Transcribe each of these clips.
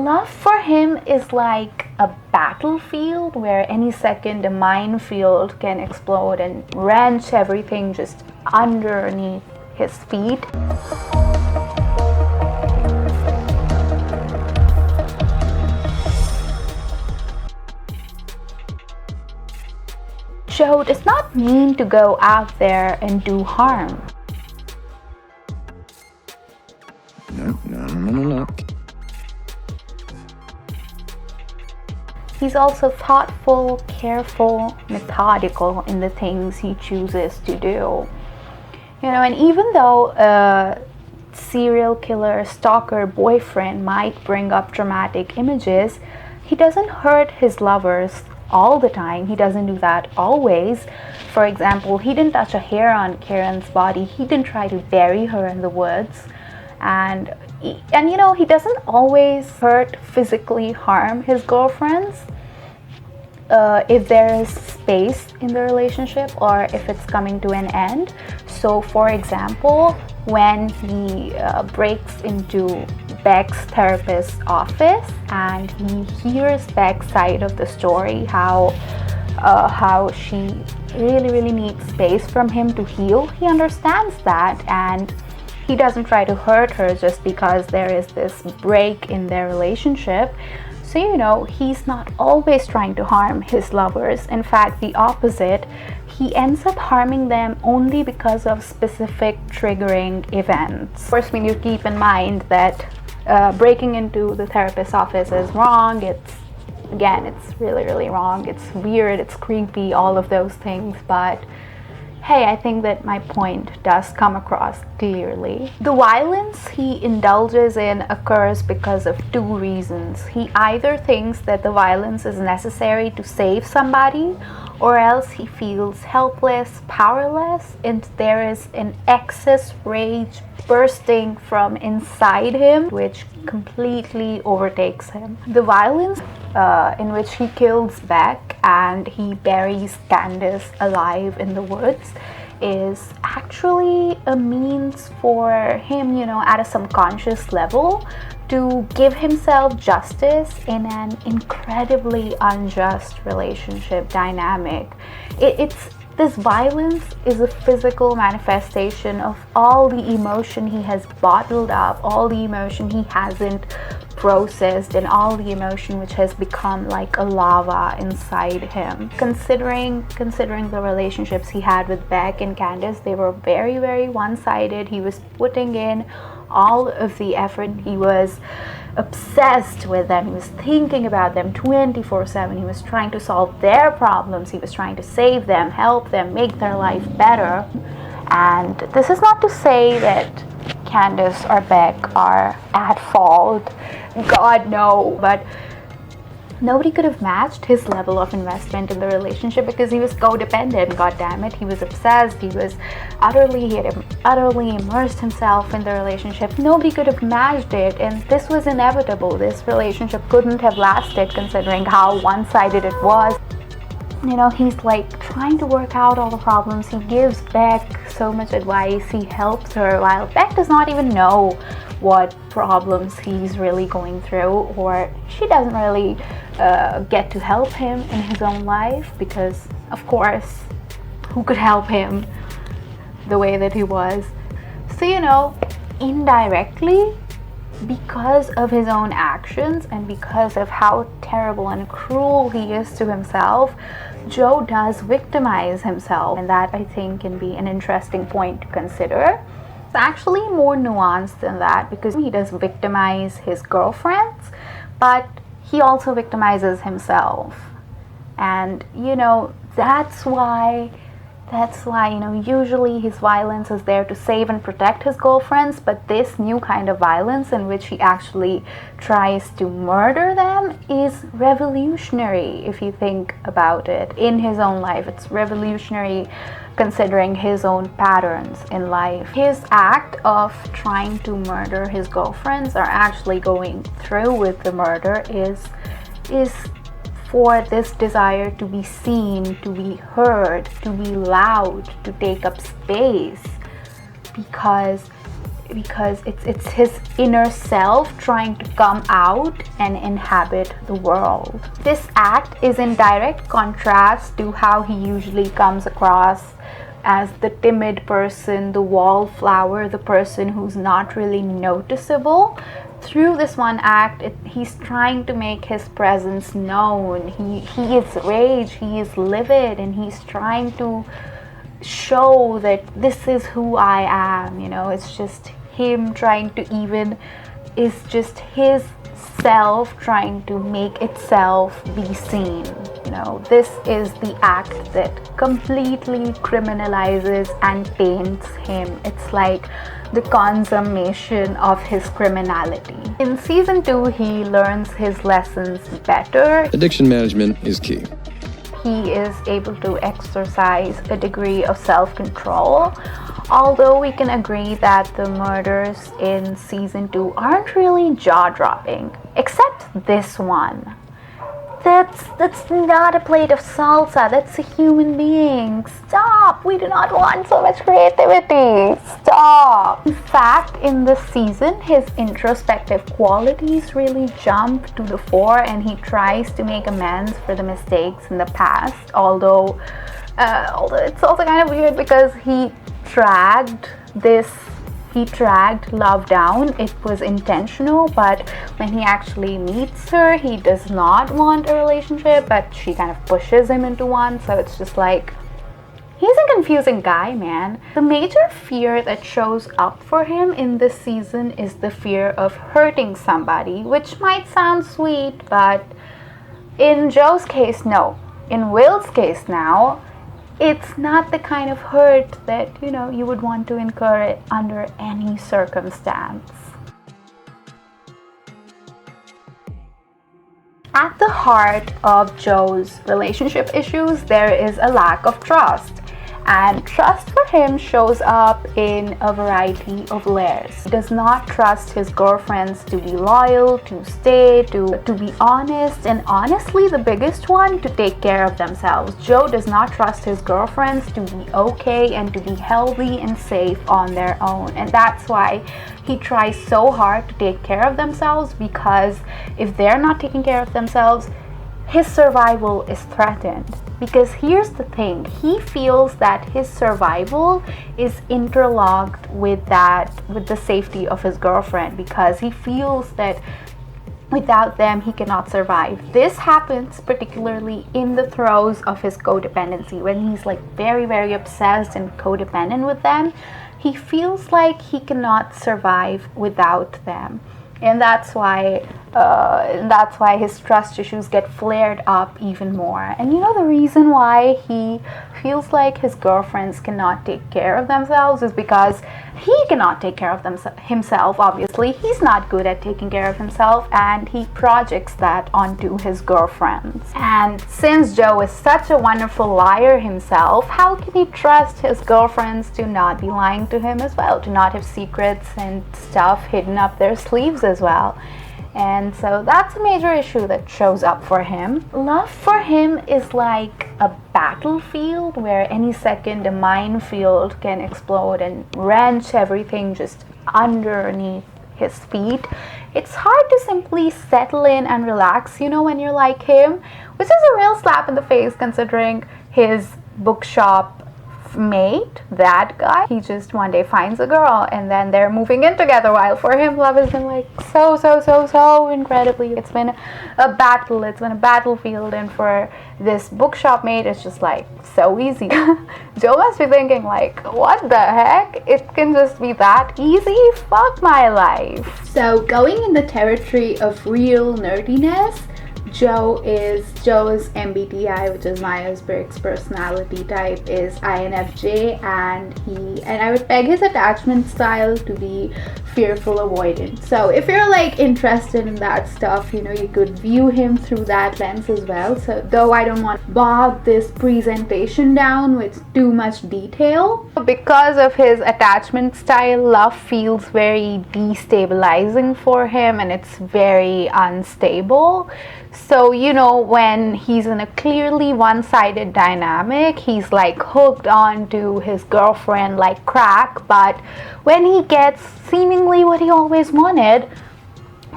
Love for him is like a battlefield where any second a minefield can explode and wrench everything just underneath his feet. Joe does not mean to go out there and do harm. No. He's also thoughtful, careful, methodical in the things he chooses to do. And even though a serial killer, stalker, boyfriend might bring up dramatic images, he doesn't hurt his lovers all the time. He doesn't do that always. For example, he didn't touch a hair on Karen's body. He didn't try to bury her in the woods. And he doesn't always physically harm his girlfriends if there is space in the relationship or if it's coming to an end. So for example, when he breaks into Beck's therapist's office and he hears Beck's side of the story, how she really needs space from him to heal, he understands that, and he doesn't try to hurt her just because there is this break in their relationship. So, he's not always trying to harm his lovers. In fact, the opposite. He ends up harming them only because of specific triggering events. Of course, we need to keep in mind that breaking into the therapist's office is wrong. It's really wrong. It's weird, it's creepy, all of those things. But hey, I think that my point does come across clearly. The violence he indulges in occurs because of two reasons. He either thinks that the violence is necessary to save somebody, or else he feels helpless, powerless, and there is an excess rage bursting from inside him, which completely overtakes him. The violence in which he kills Beck and he buries Candace alive in the woods is actually a means for him, at a subconscious level, to give himself justice in an incredibly unjust relationship dynamic. This violence is a physical manifestation of all the emotion he has bottled up, all the emotion he hasn't processed, and all the emotion which has become like a lava inside him. Considering the relationships he had with Beck and Candace, they were very one-sided. He was putting in all of the effort. He was obsessed with them. He was thinking about them 24/7. He was trying to solve their problems. He was trying to save them, help them, make their life better. And this is not to say that Candace or Beck are at fault. God, no. But nobody could have matched his level of investment in the relationship because he was codependent. God damn it, he was obsessed. He had utterly immersed himself in the relationship. Nobody could have matched it, and this was inevitable. This relationship couldn't have lasted considering how one-sided it was. He's like trying to work out all the problems. He gives Beck so much advice. He helps her while Beck does not even know what problems he's really going through, or she doesn't really get to help him in his own life because, of course, who could help him the way that he was? So, indirectly, because of his own actions and because of how terrible and cruel he is to himself, Joe does victimize himself, and that I think can be an interesting point to consider. It's actually more nuanced than that because he does victimize his girlfriends, but he also victimizes himself. And that's why usually his violence is there to save and protect his girlfriends, but this new kind of violence in which he actually tries to murder them is revolutionary if you think about it. In his own life, it's revolutionary considering his own patterns in life. His act of trying to murder his girlfriends or actually going through with the murder is for this desire to be seen, to be heard, to be loud, to take up space. Because because it's his inner self trying to come out and inhabit the world. This act is in direct contrast to how he usually comes across as the timid person, the wallflower, the person who's not really noticeable. Through this one act, he's trying to make his presence known. He is rage, he is livid, and he's trying to show that this is who I am. It's just him trying to it's just his self trying to make itself be seen. This is the act that completely criminalizes and taints him. It's like the consummation of his criminality. In season 2, he learns his lessons better. Addiction management is key. He is able to exercise a degree of self-control. Although we can agree that the murders in season 2 aren't really jaw-dropping, except this one. That's not a plate of salsa, that's a human being. Stop! We do not want so much creativity. Stop! In fact, in this season, his introspective qualities really jump to the fore, and he tries to make amends for the mistakes in the past. Although it's also kind of weird because he dragged love down. It was intentional, but when he actually meets her, he does not want a relationship, but she kind of pushes him into one. So it's just like, he's a confusing guy, man. The major fear that shows up for him in this season is the fear of hurting somebody, which might sound sweet, but in Joe's case, no. In Will's case now, it's not the kind of hurt that, you would want to incur under any circumstance. At the heart of Joe's relationship issues, there is a lack of trust. And trust for him shows up in a variety of layers. He does not trust his girlfriends to be loyal, to stay, to be honest, and honestly, the biggest one, to take care of themselves. Joe does not trust his girlfriends to be okay and to be healthy and safe on their own. And that's why he tries so hard to take care of themselves, because if they're not taking care of themselves, his survival is threatened. Because here's the thing, he feels that his survival is interlocked with the safety of his girlfriend, because he feels that without them he cannot survive. This happens particularly in the throes of his codependency, when he's like very, very obsessed and codependent with them. He feels like he cannot survive without them. And that's why his trust issues get flared up even more. And the reason why he feels like his girlfriends cannot take care of themselves is because he cannot take care of himself. Obviously, he's not good at taking care of himself, and he projects that onto his girlfriends. And since Joe is such a wonderful liar himself, how can he trust his girlfriends to not be lying to him as well, to not have secrets and stuff hidden up their sleeves as well? And so that's a major issue that shows up for him. Love for him is like a battlefield where any second a minefield can explode and wrench everything just underneath his feet. It's hard to simply settle in and relax, when you're like him, which is a real slap in the face considering his bookshop mate, that guy, he just one day finds a girl and then they're moving in together, while for him love has been like so incredibly, it's been a battle, it's been a battlefield, and for this bookshop mate it's just like so easy. Joe must be thinking like, what the heck, it can just be that easy? Fuck my life. So going in the territory of real nerdiness, Joe's MBTI, which is Myers-Briggs personality type, is INFJ, and I would peg his attachment style to be fearful avoidant. So if you're like interested in that stuff, you know, you could view him through that lens as well. So though I don't want to bog this presentation down with too much detail, because of his attachment style, love feels very destabilizing for him and it's very unstable. So, you know, when he's in a clearly one-sided dynamic, he's like hooked on to his girlfriend like crack, but when he gets seemingly what he always wanted,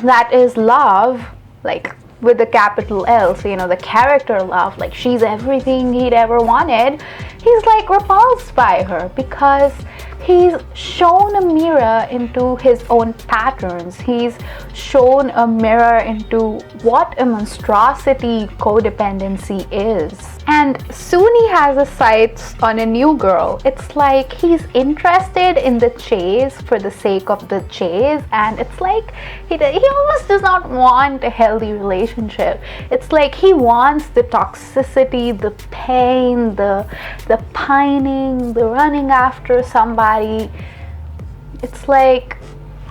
that is love, like with the capital L, so you know, the character love, like she's everything he'd ever wanted, he's like repulsed by her because he's shown a mirror into his own patterns. He's shown a mirror into what a monstrosity codependency is. And soon he has his sights on a new girl. It's like he's interested in the chase for the sake of the chase, and it's like he almost does not want a healthy relationship. It's like he wants the toxicity, the pain, the pining, the running after somebody. It's like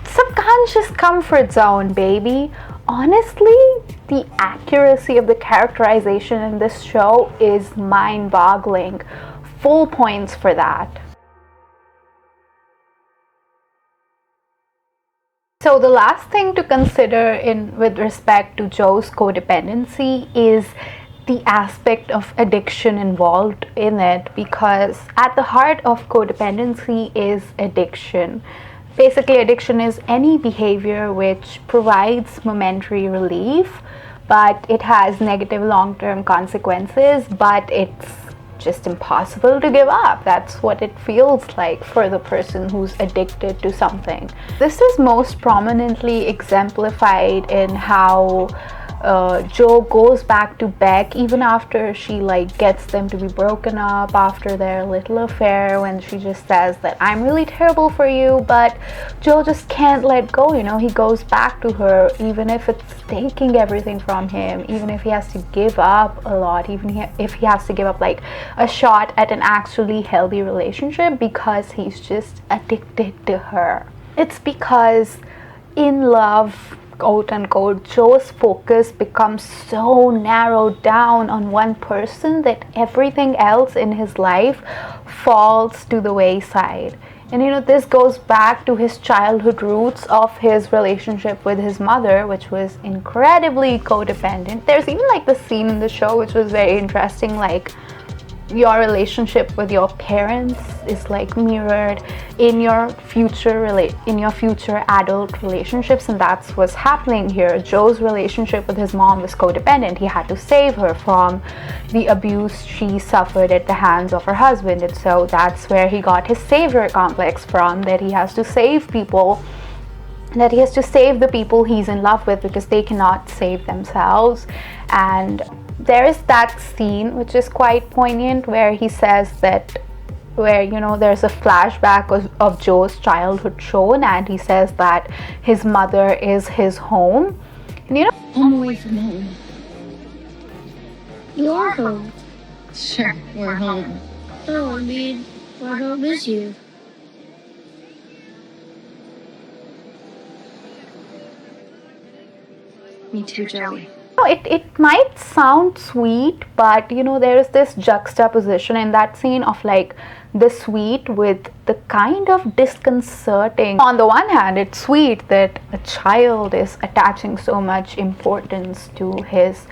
subconscious comfort zone, baby. Honestly, the accuracy of the characterization in this show is mind-boggling. Full points for that. So the last thing to consider with respect to Joe's codependency is the aspect of addiction involved in it, because at the heart of codependency is addiction. Basically, addiction is any behavior which provides momentary relief, but it has negative long-term consequences, but it's just impossible to give up. That's what it feels like for the person who's addicted to something. This is most prominently exemplified in how Joe goes back to Beck even after she like gets them to be broken up after their little affair, when she just says that I'm really terrible for you, but Joe just can't let go. You know, he goes back to her even if it's taking everything from him, even if he has to give up a lot, even if he has to give up like a shot at an actually healthy relationship because he's just addicted to her. It's because in love, quote unquote, Joe's focus becomes so narrowed down on one person that everything else in his life falls to the wayside. And you know, this goes back to his childhood roots of his relationship with his mother, which was incredibly codependent. There's even like the scene in the show which was very interesting, like your relationship with your parents is like mirrored in your future adult relationships, and that's what's happening here. Joe's relationship with his mom was codependent. He had to save her from the abuse she suffered at the hands of her husband, and so that's where he got his savior complex from, that he has to save people, that he has to save the people he's in love with because they cannot save themselves. And there is that scene which is quite poignant where he says that, where you know, there's a flashback of Joe's childhood shown, and he says that his mother is his home. And you know, I'm away from home. You are home. Sure, we're home. No, I mean, where home is you? Me too, Joey. it might sound sweet, but you know, there is this juxtaposition in that scene of like the sweet with the kind of disconcerting. On the one hand, it's sweet that a child is attaching so much importance to his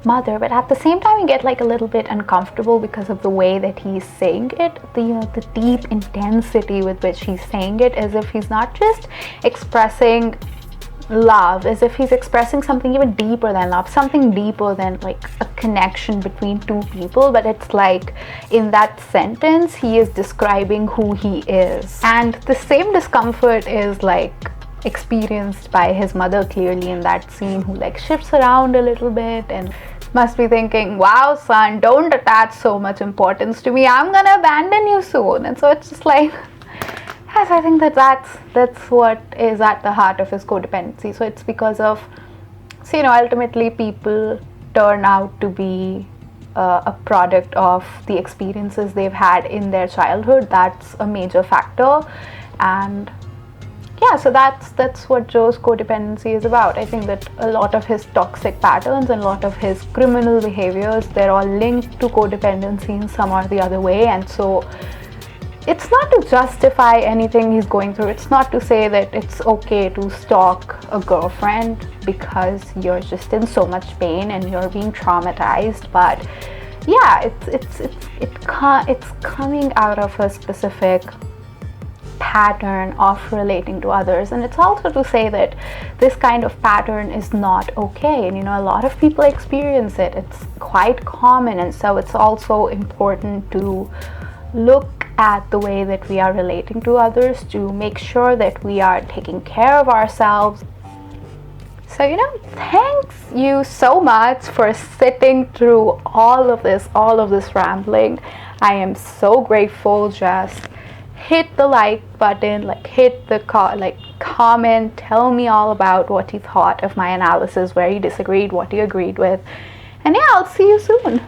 mother, but at the same time you get like a little bit uncomfortable because of the way that he's saying it, the deep intensity with which he's saying it, as if he's not just expressing love, as if he's expressing something even deeper than love, something deeper than like a connection between two people. But it's like in that sentence he is describing who he is, and the same discomfort is like experienced by his mother clearly in that scene, who like shifts around a little bit and must be thinking, wow son, don't attach so much importance to me, I'm gonna abandon you soon. And so it's just like, yes, I think that's what is at the heart of his codependency. So it's because of, so you know, ultimately people turn out to be a product of the experiences they've had in their childhood. That's a major factor. And yeah, yeah, so that's what Joe's codependency is about. I think that a lot of his toxic patterns and a lot of his criminal behaviors, they're all linked to codependency in some or the other way. And so it's not to justify anything he's going through. It's not to say that it's okay to stalk a girlfriend because you're just in so much pain and you're being traumatized. But yeah, it's coming out of a specific pattern of relating to others. And it's also to say that this kind of pattern is not okay, and a lot of people experience it. It's quite common, and so it's also important to look at the way that we are relating to others to make sure that we are taking care of ourselves. So thanks you so much for sitting through all of this rambling. I am so grateful. Just hit the like button, hit the comment, tell me all about what you thought of my analysis, where you disagreed, what you agreed with, and yeah, I'll see you soon.